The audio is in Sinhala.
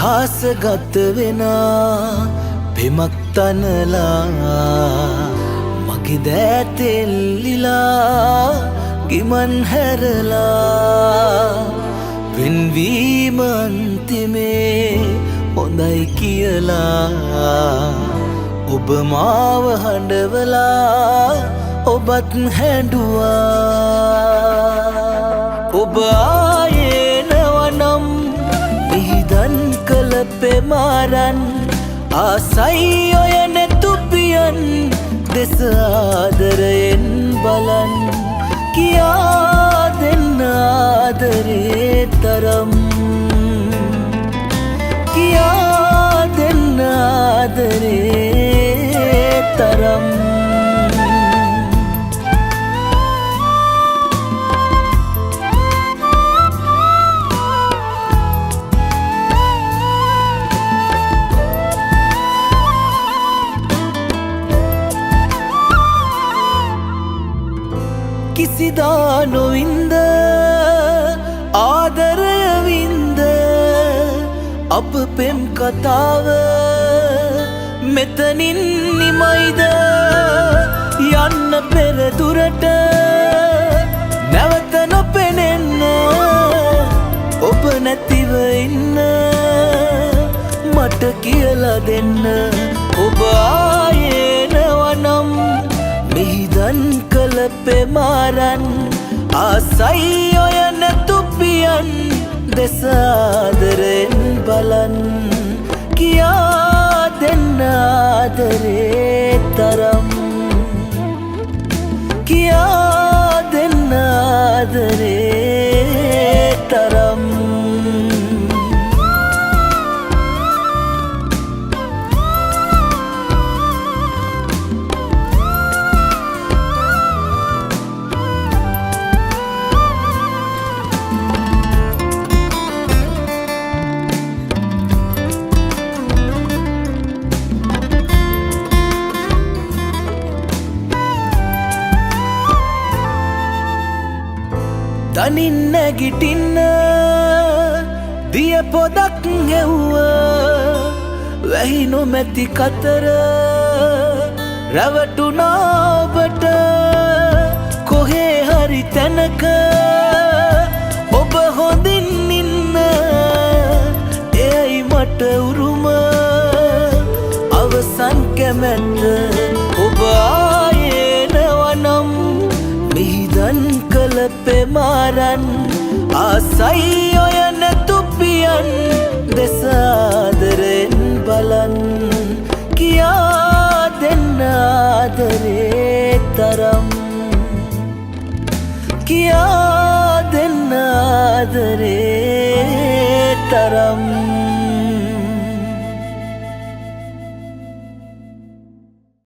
ඉතිහාසගත වෙනා පෙමක් තනලා මගේ දෑතෙල්ලිලා ගිමන් හැරලා වෙන්වීම අන්තිමේ හොඳයි කියලා ඔබ මාව හඬවලා ඔබත් හැඬුවා ඔබ ආයේ නවනම් මිහිදන් කළ පෙමාරන් ආසයි ඔය නැතුපියන් දෙස ආදරයෙන් බලන් කියා දෙන්න ආදරේ තරම් කියා දෙන්න ආදරේ තරම් කිසිදා නොවින්ද ආදරය වින්ද අප පෙම් කතාව මෙතනින් නිමයිද යන්න පෙර දුරට නැවත නොපෙනෙන්න ඔබ නැතිව ඉන්න මට කියලා දෙන්න ඔබ ආයේ නවනම් මිහිදන් කළ පෙමාරන් ආසයි ඔය නැතුපියන් දෙස ආදරෙන් බලන් කියා දෙන්න ආදරේ තරම් කියා දෙන්න ආදරේ තරම් තනින් නැගිටින්න දිය පොදක් හෙව්ව වැහි නොමැති කතර රැවටුනාවට කොහේ හරි තැනක ඔබ හොඳින් ඉන්න එයයි මට උරුම අවසන් කැමැත්ත ඔබ ආයේ නවනම් මිහිදන් කළ පෙමාරන් ආසයි ඔය නැතුපියන් දෙස ආදරෙන් බලන් කියා දෙන්න ආදරේ තරම් කියා දෙන්න ආදරේ තරම්